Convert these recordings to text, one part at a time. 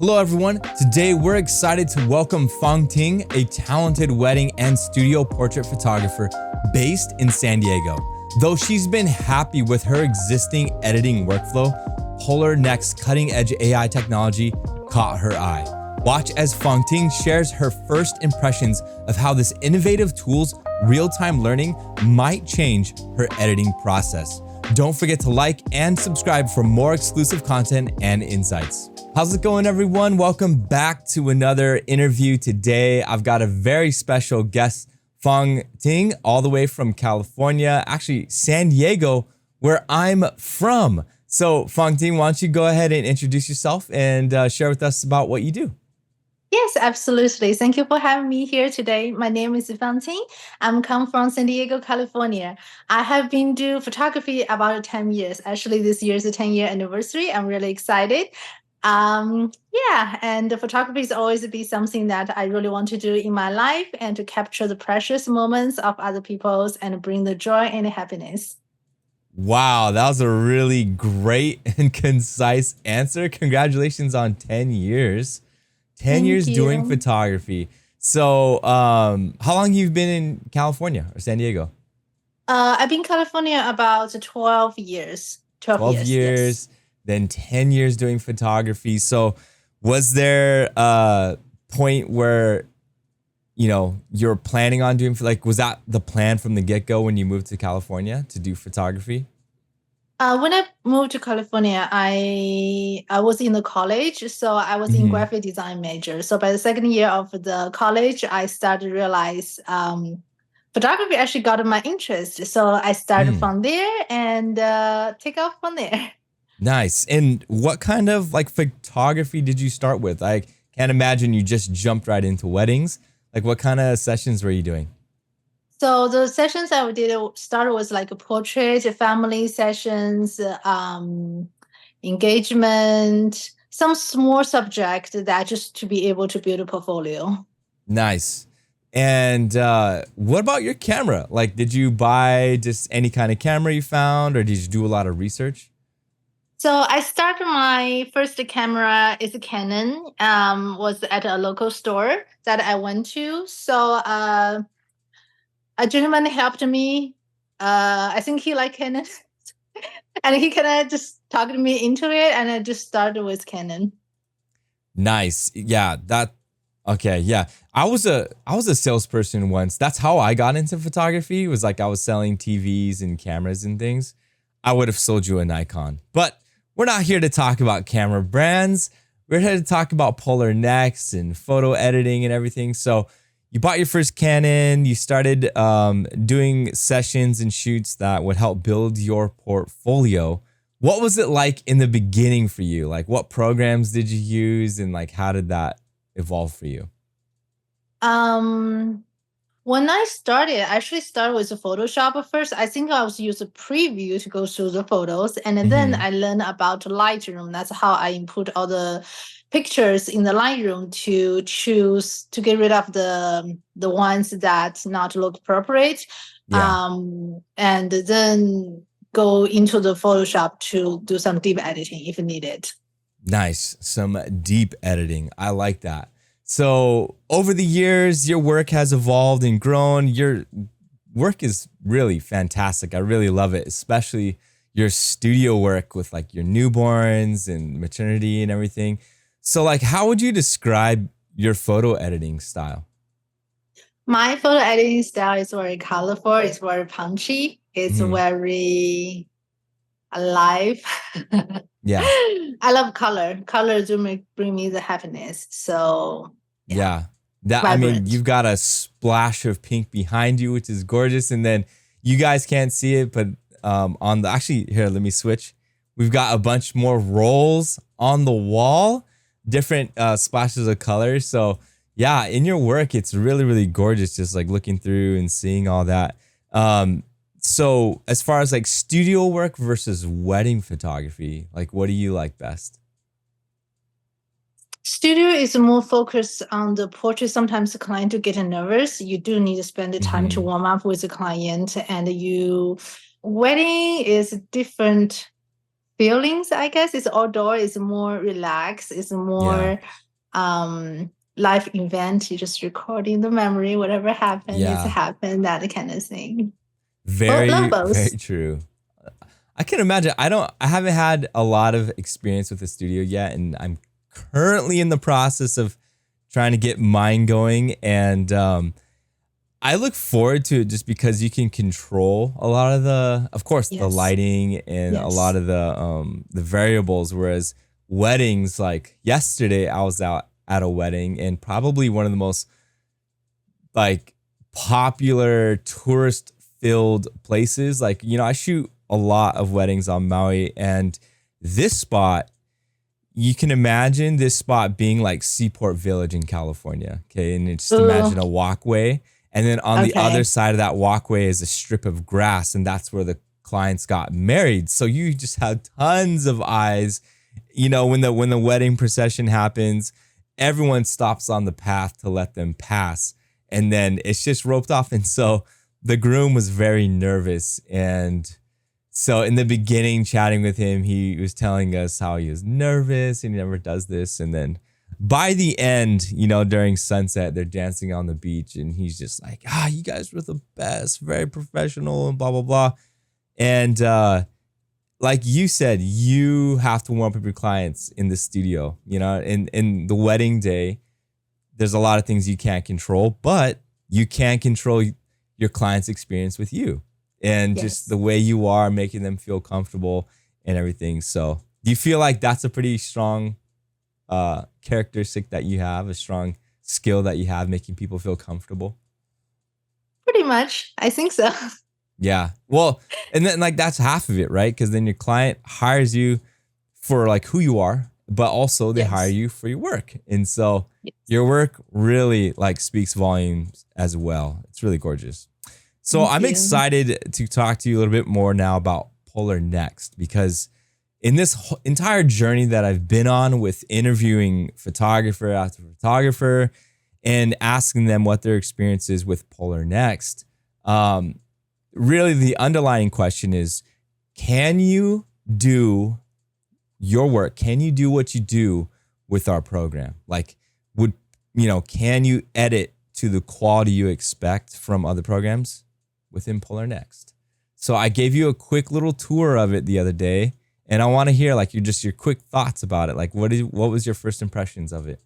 Hello everyone, today we're excited to welcome Fangting, a talented wedding and studio portrait photographer based in San Diego. Though she's been happy with her existing editing workflow, Polarr Next cutting-edge AI technology caught her eye. Watch as Fangting shares her first impressions of how this innovative tool's real-time learning might change her editing process. Don't forget to like and subscribe for more exclusive content and insights. How's it going, everyone? Welcome back to another interview. Today, I've got a very special guest, Fangting, all the way from California, actually San Diego, where I'm from. So Fangting, why don't you go ahead and introduce yourself and share with us about what you do? Yes, absolutely. Thank you for having me here today. My name is Fangting. I'm come from San Diego, California. I have been doing photography about 10 years. Actually, this year is a 10-year anniversary. I'm really excited. And the photography is always be something that I really want to do in my life and to capture the precious moments of other people's and bring the joy and happiness. Wow, that was a really great and concise answer. Congratulations on 10 years. 10 Thank years doing you. photography. So, how long you've been in California or San Diego? I've been in California about 12 years. 12 12 years, yes. years, then 10 years doing photography. So, was there a point where, you're planning on doing, like, was that the plan from the get-go when you moved to California to do photography? When I moved to California, I was in the college, so I was in Hmm. graphic design major. So by the second year of the college, I started to realize photography actually got my interest. So I started Mm, from there and take off from there. nice. And what kind of like photography did you start with? I can't imagine you just jumped right into weddings. Like, what kind of sessions were you doing? So the sessions I did started with like a portrait, family sessions, engagement, some small subject that just to be able to build a portfolio. Nice. And what about your camera? Like, did you buy just any kind of camera you found, or did you do a lot of research? So I started my first camera is a Canon, was at a local store that I went to. So a gentleman helped me. I think he liked Canon. And he kind of just talked me into it, and I just started with Canon. Nice. Yeah, that okay, yeah. I was a salesperson once. That's how I got into photography. Was like I was selling TVs and cameras and things. I would have sold you a Nikon. But we're not here to talk about camera brands. We're here to talk about Polarr Next and photo editing and everything. So you bought your first Canon, you started doing sessions and shoots that would help build your portfolio. What was it like in the beginning for you? Like, what programs did you use, and like how did that evolve for you? Um, when I started, I actually started with Photoshop at first. I think I was using preview to go through the photos, and then Hmm. I learned about Lightroom. That's how I input all the pictures in the Lightroom to choose to get rid of the ones that not look appropriate, Yeah. and then go into the Photoshop to do some deep editing if needed. Nice. Some deep editing. I like that. So, over the years, your work has evolved and grown. Your work is really fantastic. I really love it, especially your studio work with like your newborns and maternity and everything. So, like, how would you describe your photo editing style? My photo editing style is very colorful. It's very punchy. It's Mhm. very alive. Yeah. I love color. Color do bring me the happiness. So yeah, Yeah. That I mean, vibrant. you've got a splash of pink behind you, which is gorgeous. And then you guys can't see it, but on the actually here, let me switch. We've got a bunch more rolls on the wall, different splashes of color. So yeah, in your work, it's really, really gorgeous, just like looking through and seeing all that. Um, so as far as like studio work versus wedding photography, like what do you like best? Studio is more focused on the portrait. Sometimes the client to get nervous. You do need to spend the time to Hmm. warm up with the client, and you wedding is different feelings, I guess. It's outdoor, it's more relaxed, it's Yeah. more live event. You're just recording the memory, whatever happened, it's Yeah. happened, that kind of thing. Well, love Very, very both. true. I can imagine. I haven't had a lot of experience with the studio yet, and I'm currently in the process of trying to get mine going. And I look forward to it just because you can control a lot of of course, the Yes. lighting and a lot Yes. of the variables. Whereas weddings, like yesterday, I was out at a wedding, and probably one of the most like popular tourist filled places. Like, I shoot a lot of weddings on Maui, and this spot, you can imagine this spot being like Seaport Village in California. Okay. And just Ooh, imagine a walkway. And then on the other okay. side of that walkway is a strip of grass, and that's where the clients got married. So you just have tons of eyes. When the wedding procession happens, everyone stops on the path to let them pass. And then it's just roped off. And so the groom was very nervous. And so in the beginning, chatting with him, he was telling us how he was nervous and he never does this. And then by the end, during sunset, they're dancing on the beach, and he's just like, you guys were the best, very professional, and blah blah blah. And like you said, you have to warm up your clients in the studio. In the wedding day, there's a lot of things you can't control, but you can control your client's experience with you and just Yes. the way you are, making them feel comfortable and everything. So, do you feel like that's a pretty strong characteristic that you have, a strong skill that you have, making people feel comfortable? Pretty much. I think so. Yeah. Well, and then like that's half of it, right? Because then your client hires you for like who you are, but also they hire Yes. you for your work. And so Yes. your work really like speaks volumes as well. It's really gorgeous. So Thank I'm you. excited to talk to you a little bit more now about Polarr Next, because in this entire journey that I've been on with interviewing photographer after photographer and asking them what their experience is with Polarr Next, um, really the underlying question is, can you do your work? Can you do what you do with our program? Like, can you edit to the quality you expect from other programs within Polarr Next? So I gave you a quick little tour of it the other day, and I want to hear like your quick thoughts about it. Like, what was your first impressions of it?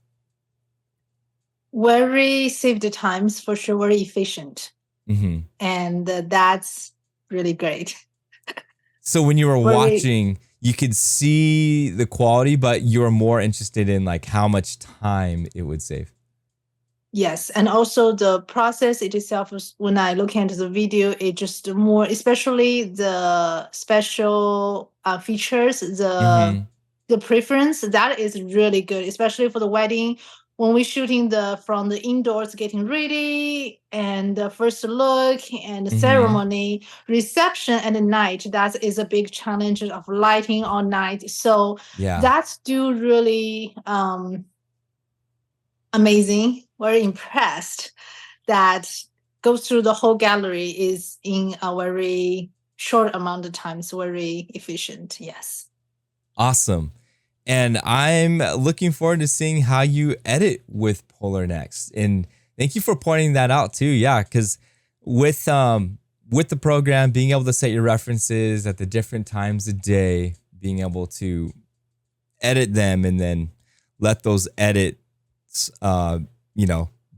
Very save the times for sure, very efficient. Hmm. And that's really great. So when you were Very, watching, you could see the quality, but you were more interested in like how much time it would save. yes. And also the process itself is, when I look into the video, it just more, especially the special features, Hmm. the preference, that is really good, especially for the wedding. When we're shooting the from the indoors, getting ready, and the first look and the Hmm. ceremony, reception at the night, that is a big challenge of lighting all night. So Yeah. that's do really amazing. Very impressed that goes through the whole gallery is in a very short amount of time. So very efficient. Yes. Awesome. And I'm looking forward to seeing how you edit with Polarr Next. And thank you for pointing that out too. Yeah, because with the program, being able to set your references at the different times of day, being able to edit them and then let those edits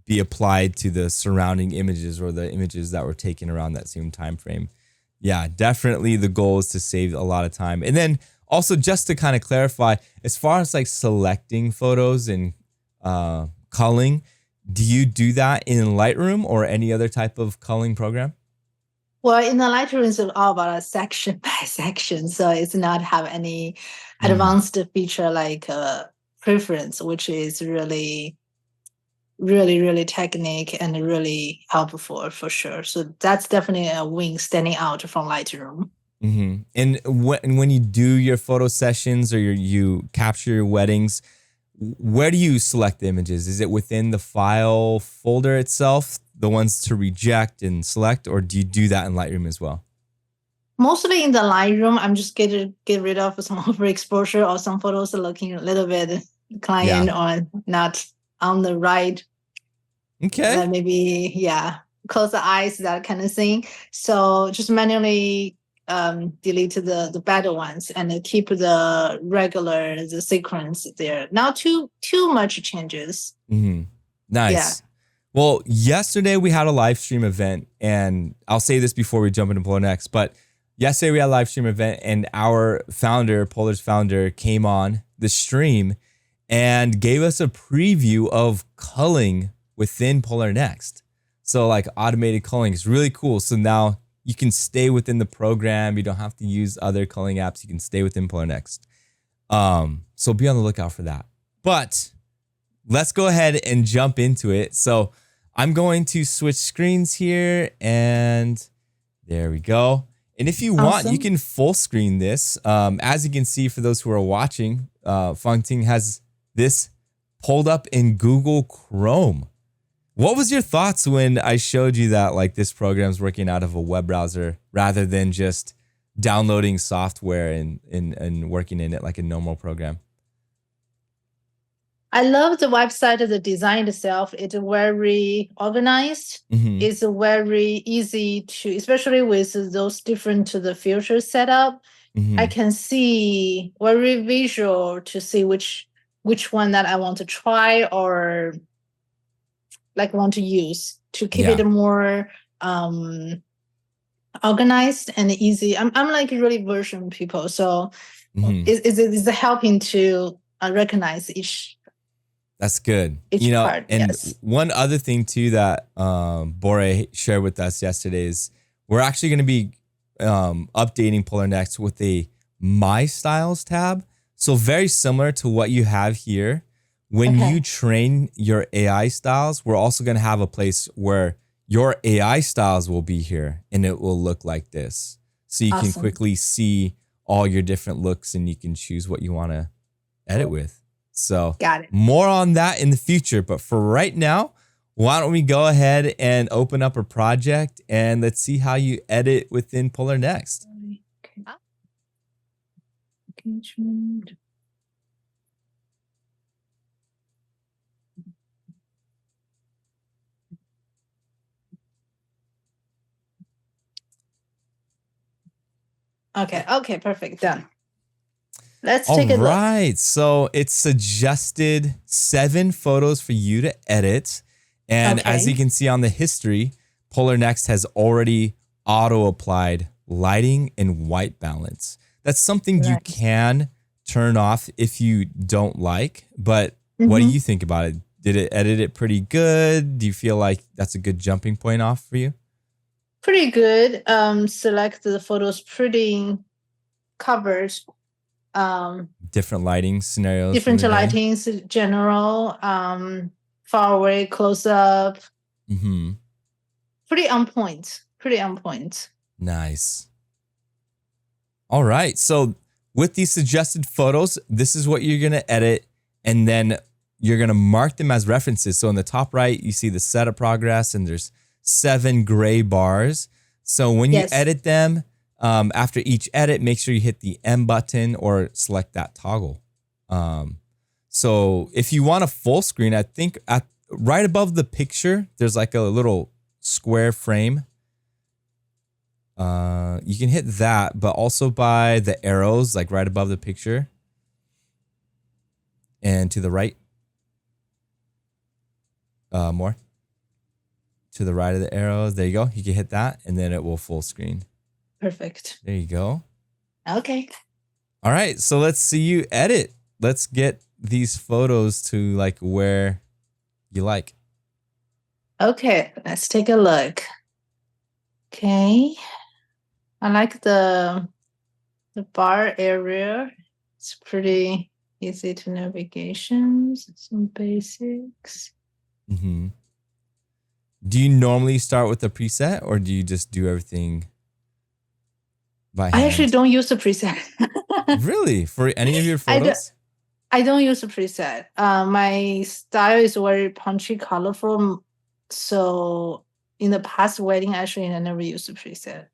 be applied to the surrounding images or the images that were taken around that same time frame. Yeah, definitely the goal is to save a lot of time. And then also just to kind of clarify, as far as like selecting photos and culling, do you do that in Lightroom or any other type of culling program? Well, in the Lightroom, it's all about a section by section. So it's not have any Mm, advanced feature like preference, which is really, really, really technique and really helpful for sure. So that's definitely a win standing out from Lightroom. hmm. And when you do your photo sessions or you capture your weddings, where do you select the images? Is it within the file folder itself, the ones to reject and select, or do you do that in Lightroom as well? Mostly in the Lightroom, I'm just get rid of some overexposure or some photos looking a little bit client or not on the right. Okay. Maybe, close the eyes, that kind of thing. So just manually delete the better ones and keep the sequence there. Not too much changes. Mm-hmm. Nice. Yeah. Well, yesterday we had a live stream event, and I'll say this before we jump into Polarr Next, but yesterday we had a live stream event, and our founder, Polarr's founder, came on the stream and gave us a preview of culling within Polarr Next. So like automated culling is really cool. So now you can stay within the program. You don't have to use other culling apps. You can stay within Polarr Next. So be on the lookout for that. But let's go ahead and jump into it. So I'm going to switch screens here, and there we go. And if you want, you can full screen this. As you can see, for those who are watching, Fangting has this pulled up in Google Chrome. What was your thoughts when I showed you that like this program's working out of a web browser rather than just downloading software and working in it like a normal program? I love the website, the design itself. It's very organized. Mm-hmm. It's very easy to, especially with those different to the future setup. Mm-hmm. I can see very visual to see which one that I want to try or like want to use to keep it more organized and easy. I'm like really version people, so it's helping to recognize each. That's good. Each part, and one other thing too that Bore shared with us yesterday is we're actually going to be updating Polarr Next with a My Styles tab. So very similar to what you have here. When you train your AI styles, we're also going to have a place where your AI styles will be here and it will look like this. So you can quickly see all your different looks and you can choose what you want to edit with. So got it. More on that in the future. But for right now, why don't we go ahead and open up a project and let's see how you edit within Polarr Next. Okay, perfect. Done. Let's take a look. All right. So it's suggested 7 photos for you to edit. And as you can see on the history, Polarr Next has already auto-applied lighting and white balance. That's something you can turn off if you don't like. But what do you think about it? Did it edit it pretty good? Do you feel like that's a good jumping point off for you? Pretty good. Select the photos pretty covered. Different lighting scenarios. Different lightings, general, far away, close up. Pretty on point. Nice. All right. So with these suggested photos, this is what you're going to edit, and then you're going to mark them as references. So in the top right, you see the setup progress, and there's 7 gray bars. So when you edit them, after each edit, make sure you hit the M button or select that toggle. So if you want a full screen, I think right above the picture, there's like a little square frame. You can hit that, but also by the arrows, like right above the picture. And to the right. More. To the right of the arrows. There you go. You can hit that, and then it will full screen. Perfect. There you go. Okay. All right. So let's see you edit. Let's get these photos to like where you like. Okay. Let's take a look. Okay. I like the bar area. It's pretty easy to navigation. Some basics. Do you normally start with a preset, or do you just do everything by hand? I actually don't use the preset. Really? For any of your photos? I don't use a preset. My style is very punchy, colorful. So in the past wedding, actually, I never used a preset.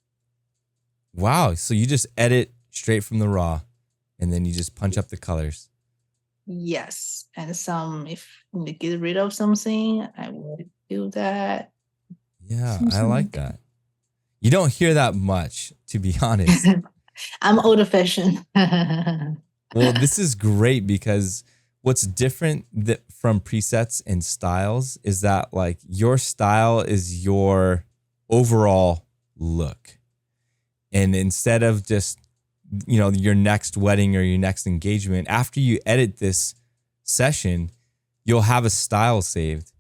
Wow. So you just edit straight from the raw and then you just punch up the colors. Yes. And some, if we get rid of something, I would do that. Yeah, I Something like that. You don't hear that much, to be honest. I'm old fashioned. Well, this is great because what's different from presets and styles is that like your style is your overall look. And instead of just, your next wedding or your next engagement, after you edit this session, you'll have a style saved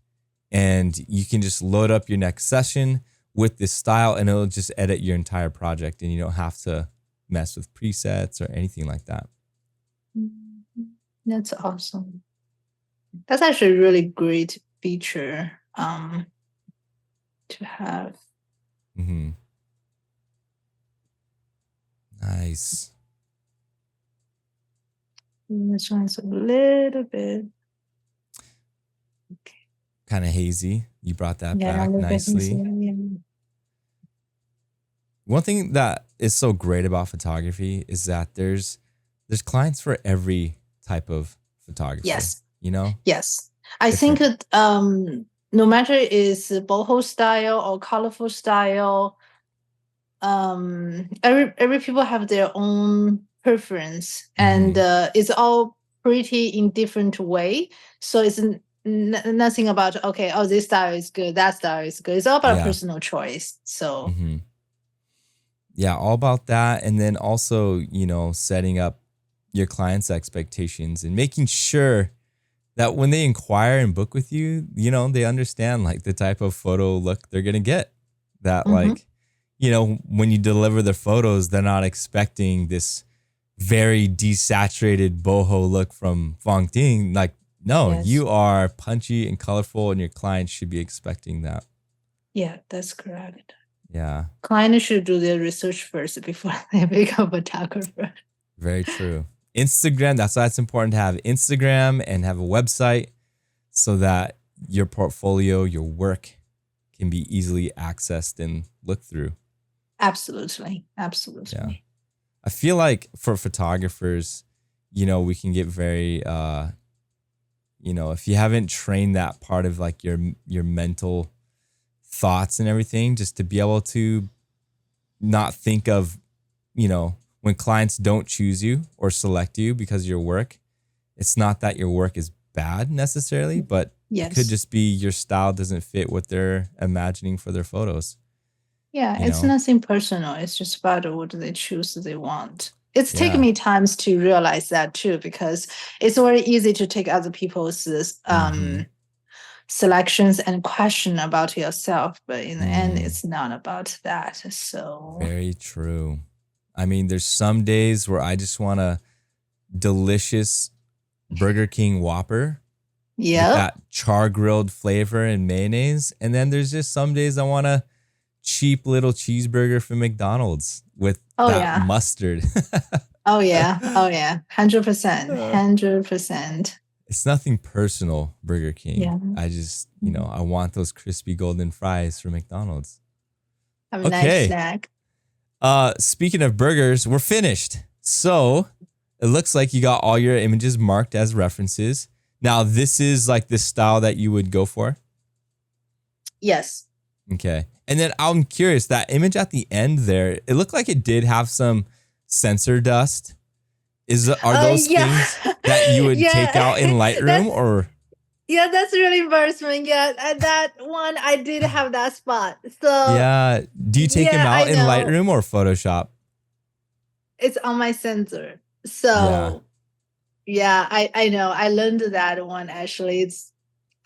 and you can just load up your next session with this style and it'll just edit your entire project and you don't have to mess with presets or anything like that. That's awesome. That's actually a really great feature to have. Mm-hmm. Nice. This one's a little bit kind of hazy. You brought that back nicely. One thing that is so great about photography is that there's clients for every type of photography. Yes. Yes. I think that no matter is boho style or colorful style, every people have their own preference, and it's all pretty in different way. So it's nothing about this style is good, that style is good. It's all about personal choice. So yeah, all about that. And then also, setting up your clients' expectations and making sure that when they inquire and book with you, they understand like the type of photo look they're gonna get. That like, when you deliver the photos, they're not expecting this very desaturated boho look from Fangting. Like, no, you are punchy and colorful, and your clients should be expecting that. Yeah, that's correct. Yeah. Clients should do their research first before they become a photographer. Very true. Instagram, that's why it's important to have Instagram and have a website so that your portfolio, your work can be easily accessed and looked through. Absolutely. Yeah. I feel like for photographers, we can get very, if you haven't trained that part of like your mental thoughts and everything, just to be able to not think of, when clients don't choose you or select you because of your work, it's not that your work is bad necessarily, but it could just be your style doesn't fit what they're imagining for their photos. Yeah, it's nothing personal. It's just about what they choose they want. It's taken me times to realize that too, because it's very easy to take other people's selections and question about yourself, but in the end, it's not about that. So very true. I mean, there's some days where I just want a delicious Burger King Whopper with that char grilled flavor and mayonnaise. And then there's just some days I want a cheap little cheeseburger from McDonald's with that mustard. Oh yeah. 100%. 100%. It's nothing personal, Burger King. Yeah. I just, I want those crispy golden fries from McDonald's. Have a nice snack. Speaking of burgers, we're finished. So it looks like you got all your images marked as references. Now, this is like the style that you would go for? Yes. Okay. And then I'm curious, that image at the end there, it looked like it did have some sensor dust. Are those things that you would take out in Lightroom or? Yeah, that's really embarrassing. Yeah, at that one, I did have that spot. So yeah, do you take them out in Lightroom or Photoshop? It's on my sensor. So yeah, I know. I learned that one actually. It's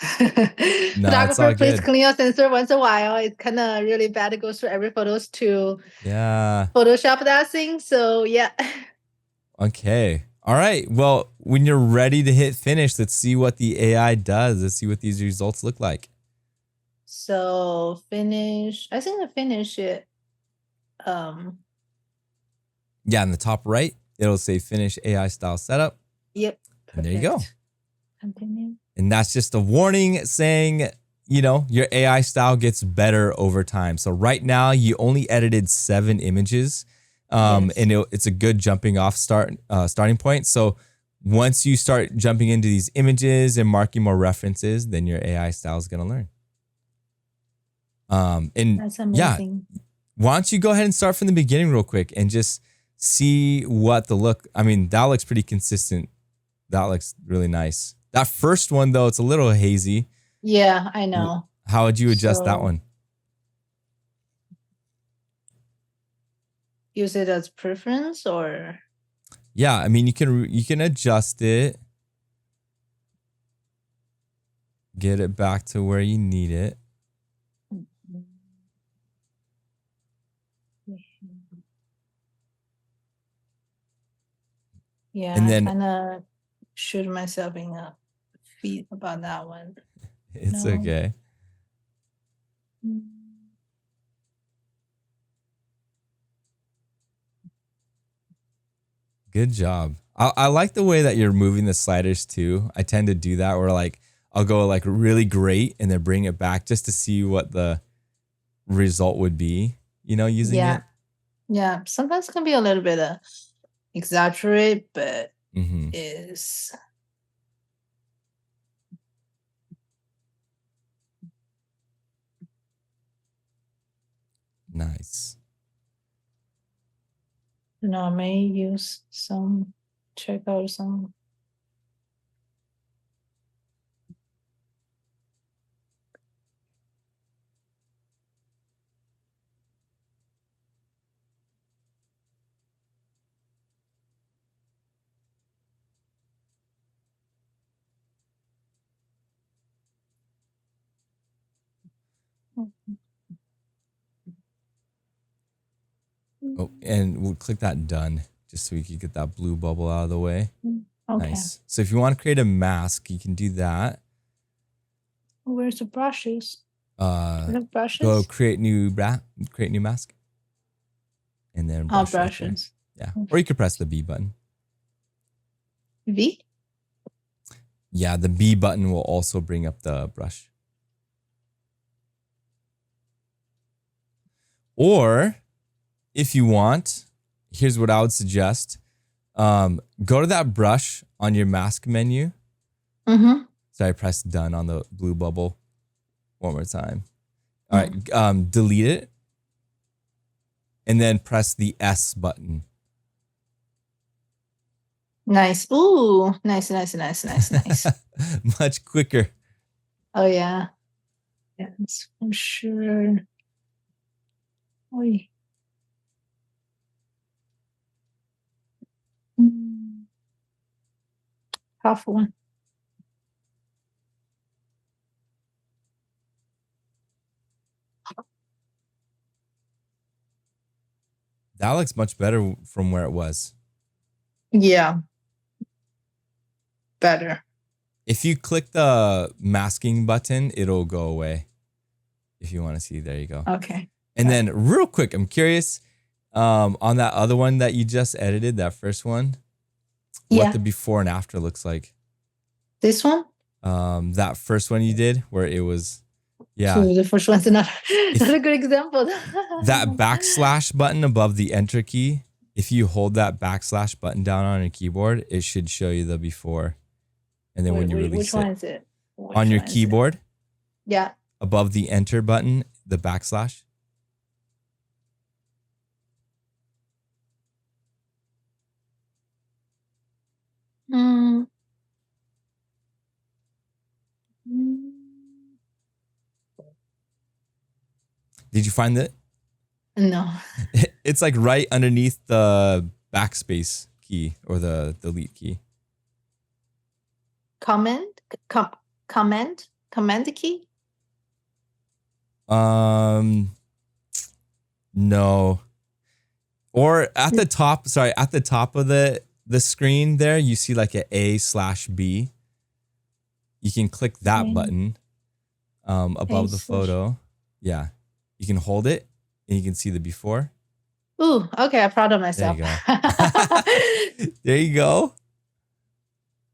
photographer, please clean your sensor once in a while. It's kind of really bad to go through every photos to Photoshop that thing. So yeah. Okay. All right. Well, when you're ready to hit finish, let's see what the AI does. Let's see what these results look like. So finish. I think I finish it. Yeah, in the top right, it'll say finish AI style setup. Yep. And there you go. Continue. And that's just a warning saying, your AI style gets better over time. So right now you only edited 7 images. Yes. And it's a good jumping off starting point. So once you start jumping into these images and marking more references, then your AI style is going to learn. And That's yeah, amazing. why don't you go ahead and start from the beginning real quick and just see what the look. I mean, that looks pretty consistent. That looks really nice. That first one though, it's a little hazy. Yeah, I know. How would you adjust that So one? use it as preference or Yeah, I mean you can adjust it, get it back to where you need it. yeah, And I then kind of shoot myself in the feet about that one. it's No. okay. Good job. I like the way that you're moving the sliders too. I tend to do that where like I'll go like really great and then bring it back just to see what the result would be, using Yeah. it. Yeah. Sometimes it can be a little bit exaggerate, but Mm-hmm. is Nice. I may use some check out some. Oh, and we'll click that done just so we can get that blue bubble out of the way. Okay. Nice. So if you want to create a mask, you can do that. Where's the brushes? Go Brushes? create new mask. And then brush right there. Brushes. Yeah. Or you could press the B button. V? Yeah, the B button will also bring up the brush. Or if you want, here's what I would suggest. Go to that brush on your mask menu. Mm-hmm. So I press done on the blue bubble one more time. All right, delete it. And then press the S button. Nice. Ooh, nice. Much quicker. Oh yeah. Yes, for sure. Oy. Tough one. That looks much better from where it was. Yeah. Better. If you click the masking button, it'll go away. If you want to see, there you go. Okay. And then real quick, I'm curious on that other one that you just edited, that first one, what the before and after looks like. This one? That first one you did where it was, So the first one's not a good example. That backslash button above the enter key, if you hold that backslash button down on your keyboard, it should show you the before. And then when you release which one is it? On your keyboard, yeah, above the enter button, the backslash. Did you find it? No. It's like right underneath the backspace key or the delete key. Command key? No. Or at the top, at the top of the screen there, you see like an A/B. You can click that button above the photo. Yeah. You can hold it and you can see the before. Ooh, okay. I'm proud of myself. There you go. There you go.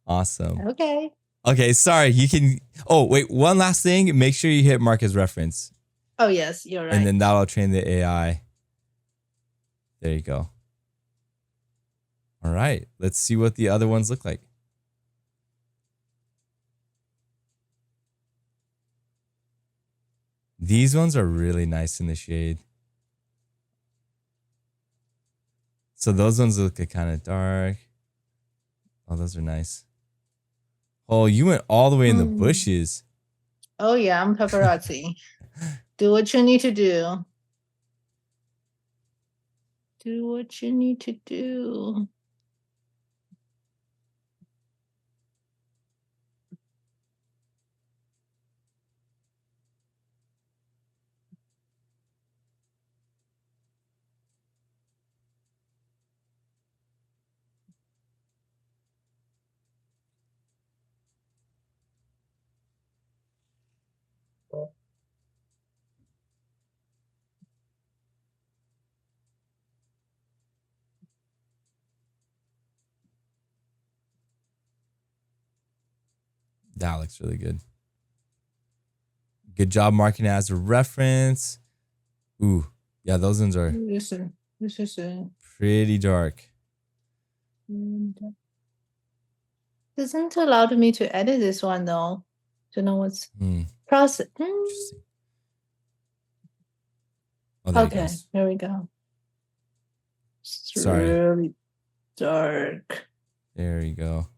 Awesome. Okay. Okay, sorry. You can. Oh, wait. One last thing. Make sure you hit mark as reference. Oh, yes. You're right. And then that'll train the AI. There you go. All right, let's see what the other ones look like. These ones are really nice in the shade. So those ones look kind of dark. Oh, those are nice. Oh, you went all the way in the bushes. Oh yeah, I'm paparazzi. Do what you need to do. Do what you need to do. That looks really good. Good job marking it as a reference. Ooh, yeah, those ones are This is pretty dark. Doesn't allow me to edit this one though. Don't know what's process. Interesting. Oh, there Okay, here we go. It's Sorry. really dark. There you go.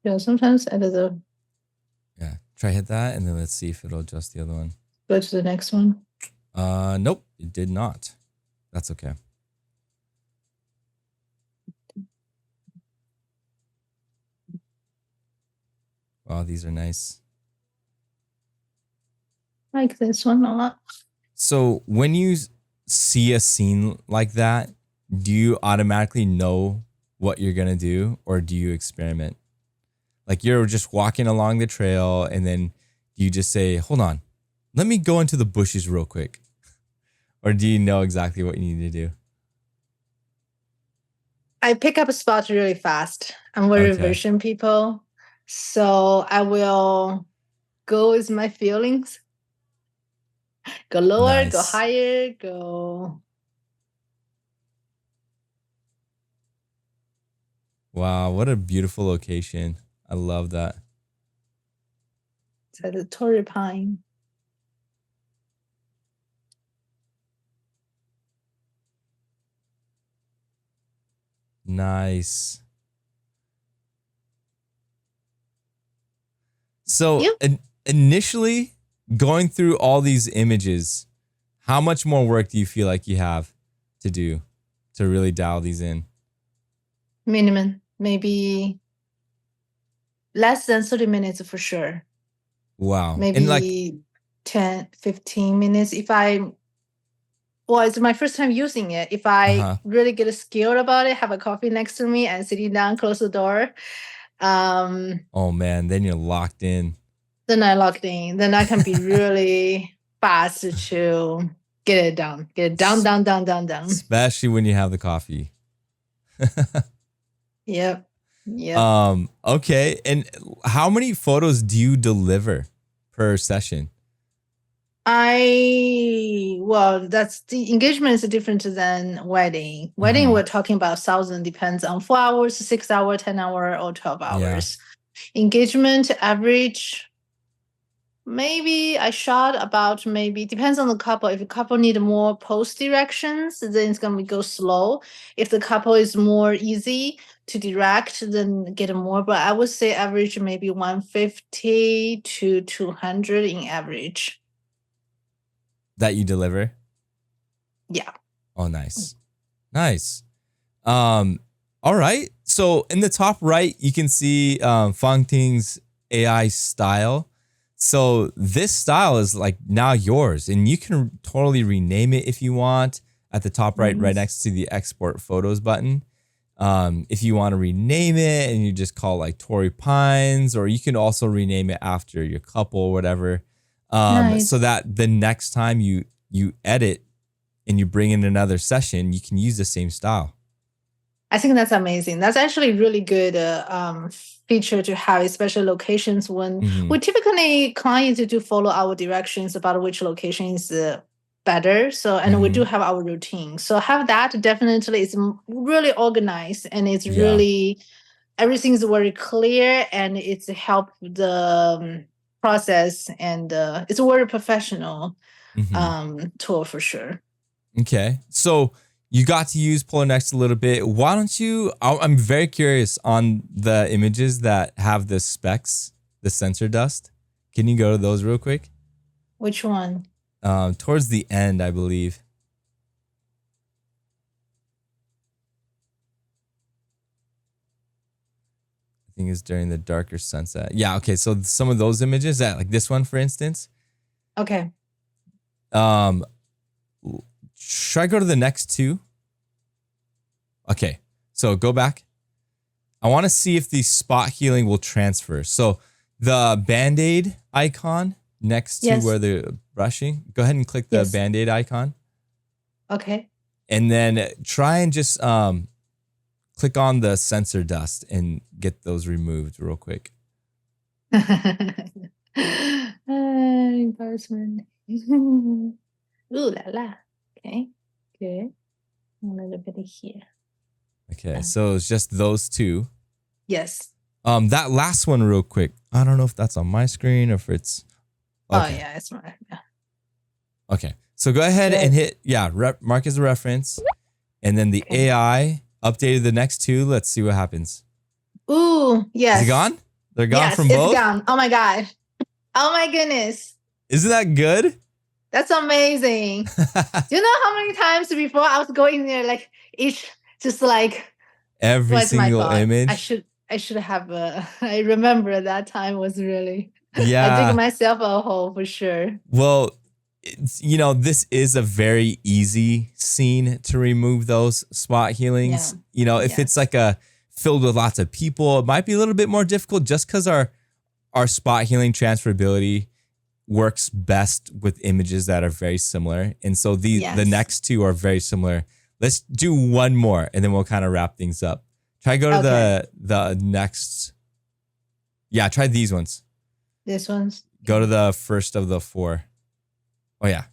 Yeah, sometimes edit the. Yeah, try hit that, and then let's see if it'll adjust the other one. Go to the next one. Nope, it did not. That's okay. Wow, these are nice. Like this one a lot. So when you see a scene like that, do you automatically know what you're gonna do, or do you experiment? Like you're just walking along the trail, and then you just say, "Hold on, let me go into the bushes real quick," or do you know exactly what you need to do? I pick up spots really fast. I'm very vision people, so I will go with my feelings. Go lower, go higher, go. Wow, what a beautiful location. I love that. It's at the Torrey Pine. Nice. So initially going through all these images, how much more work do you feel like you have to do to really dial these in? Minimum, maybe less than 30 minutes for sure. Wow. Maybe and like 10, 15 minutes. It's my first time using it. If I really get skilled about it, have a coffee next to me and sitting down, close the door. Oh man, then you're locked in. Then I locked in. Then I can be really fast to get it done. Get it down. Especially when you have the coffee. Yep. Okay. And how many photos do you deliver per session? That's the engagement is different than wedding. Wedding, we're talking about 1,000, depends on 4 hours, 6 hours, 10 hours, or 12 hours. Yeah. Engagement average, maybe I shot about depends on the couple. If the couple need more post directions, then it's going to go slow. If the couple is more easy to direct, then get more. But I would say average maybe 150 to 200 in average. That you deliver? Yeah. Oh, nice. Nice. All right. So in the top right, you can see Fangting's AI style. So this style is like now yours, and you can totally rename it if you want at the top right, right next to the export photos button. If you want to rename it and you just call it like Torrey Pines, or you can also rename it after your couple or whatever. So that the next time you edit and you bring in another session, you can use the same style. I think that's amazing. That's actually really good feature to have, especially locations when we typically clients do follow our directions about which location is better. So, and we do have our routine. So have that definitely is really organized, and it's Yeah. really, everything's very clear, and it's help the process, and it's a very professional tool for sure. Okay. So you got to use Polarr Next a little bit. Why don't you, I'm very curious on the images that have the specks, the sensor dust. Can you go to those real quick? Which one? Towards the end, I believe. I think it's during the darker sunset. Yeah, okay. So some of those images, that like this one, for instance. Okay. Should I go to the next two? Okay, so go back. I want to see if the spot healing will transfer. So the Band-Aid icon next to where they're brushing, go ahead and click the Band-Aid icon. Okay. And then try and just click on the sensor dust and get those removed real quick. Embarrassment. Ooh la la. Okay, good. A little bit here. Okay, so it's just those two. Yes. That last one real quick. I don't know if that's on my screen or if it's. Okay. Oh yeah, it's mine. Yeah. Okay, so go ahead and hit mark as a reference, and then the AI updated the next two. Let's see what happens. Ooh, yes. Is it gone? They're gone from both? It's gone. Oh my God. Oh my goodness. Isn't that good? That's amazing. Do you know how many times before I was going there, like each, just like every single image? I should have I remember that time was really, yeah. I dig myself a hole for sure. Well, you know, this is a very easy scene to remove those spot healings. Yeah. You know, if it's like a filled with lots of people, it might be a little bit more difficult just because our spot healing transferability works best with images that are very similar. And so the next two are very similar. Let's do one more and then we'll kind of wrap things up. Try go to the next. Yeah, try these ones. This ones? Go to the first of the four. Oh yeah.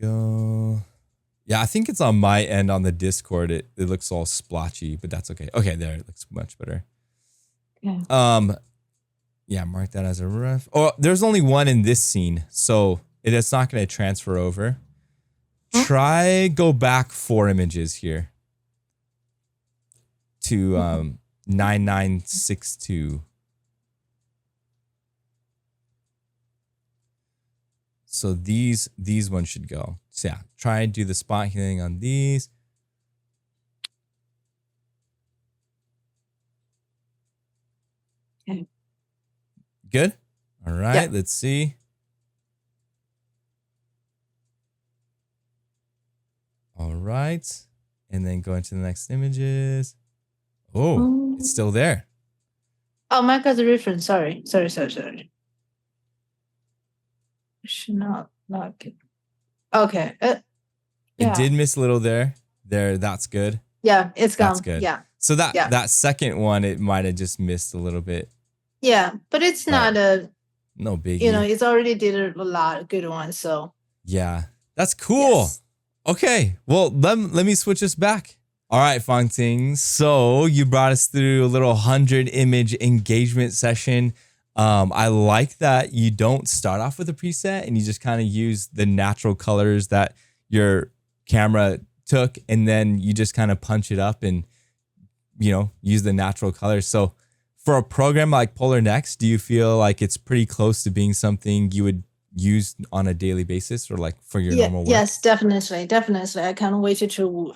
Go. Yeah, I think it's on my end on the Discord. It looks all splotchy, but that's okay. Okay, there it looks much better. Yeah. Yeah, mark that as a ref. Oh, there's only one in this scene, so it's not going to transfer over. Try go back 4 images here to 9962. So these ones should go. So yeah, try and do the spot healing on these. Okay. Good. All right, let's see. All right. And then go into the next images. Oh, it's still there. Oh, my God's reference. Sorry. Should not get. Okay. It did miss a little there. That's good. Yeah, it's gone. That's good. Yeah. So that second one, it might have just missed a little bit. Yeah, but it's not no biggie. You know, it's already did a lot of good ones. So yeah, that's cool. Yes. Okay, well let me switch us back. All right, Fangting. So you brought us through a little 100 image engagement session. I like that you don't start off with a preset and you just kind of use the natural colors that your camera took, and then you just kind of punch it up and, you know, use the natural colors. So for a program like Polarr Next, do you feel like it's pretty close to being something you would use on a daily basis or like for your normal work? Yes, definitely. I can't wait to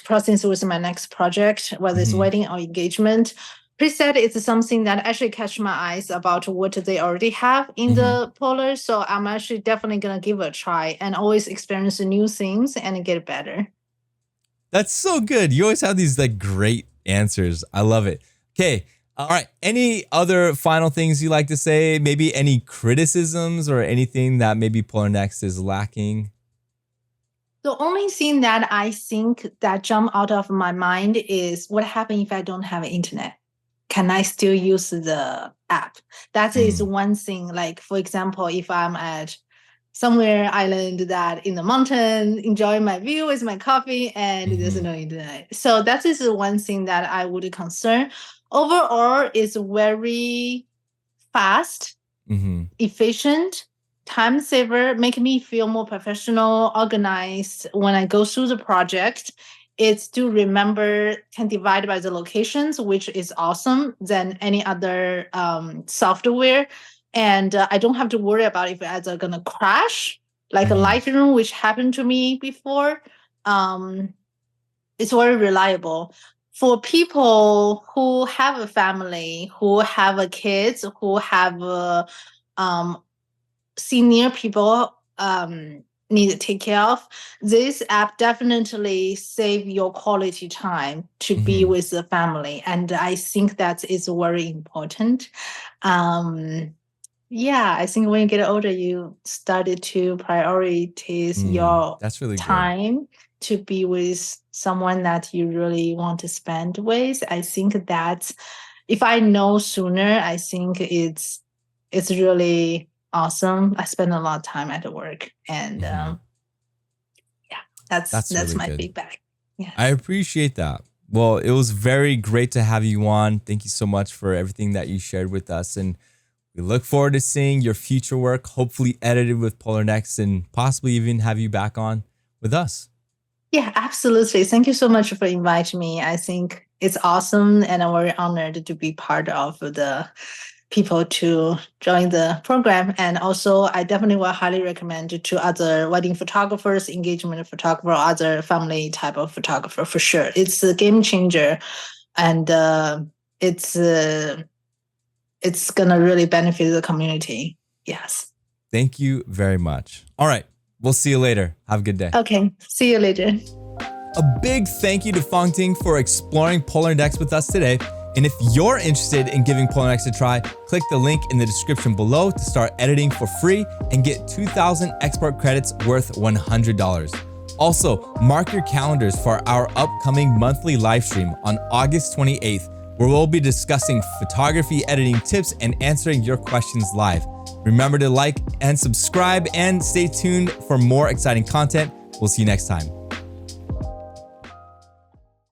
process with my next project, whether it's wedding or engagement. Preset is something that actually catch my eyes about what they already have in the Polarr. So I'm actually definitely going to give it a try and always experience new things and get better. That's so good. You always have these like great answers. I love it. Okay. All right. Any other final things you like to say? Maybe any criticisms or anything that maybe Polarr Next is lacking? The only thing that I think that jump out of my mind is what happens if I don't have internet? can I still use the app? That is one thing. Like, for example, if I'm at somewhere island that in the mountain, enjoying my view with my coffee, and there's no internet. So that is one thing that I would concern. Overall, it's very fast, efficient, time saver, make me feel more professional, organized when I go through the project. It's to remember, can divide by the locations, which is awesome than any other software. And I don't have to worry about if it's going to crash, like a Lightroom, which happened to me before. It's very reliable. For people who have a family, who have a kids, who have senior people need to take care of, this app definitely save your quality time to be with the family. And I think that is very important. Yeah, I think when you get older, you started to prioritize your that's really time to be with someone that you really want to spend with. I think that if I know sooner, I think it's really awesome. I spend a lot of time at work, and yeah, that's really my good feedback. Yeah, I appreciate that. Well, it was very great to have you on. Thank you so much for everything that you shared with us, and we look forward to seeing your future work, hopefully edited with Polarr Next, and possibly even have you back on with us. Yeah, absolutely. Thank you so much for inviting me. I think it's awesome, and I'm very honored to be part of the people to join the program. And also, I definitely will highly recommend to other wedding photographers, engagement photographer, other family type of photographer for sure. It's a game changer, and it's gonna really benefit the community. Yes. Thank you very much. All right. We'll see you later. Have a good day. Okay. See you later. A big thank you to Fangting for exploring Polarr Next with us today. And if you're interested in giving Polarr Next a try, click the link in the description below to start editing for free and get 2,000 export credits worth $100. Also, mark your calendars for our upcoming monthly live stream on August 28th, where we'll be discussing photography editing tips and answering your questions live. Remember to like and subscribe and stay tuned for more exciting content. We'll see you next time.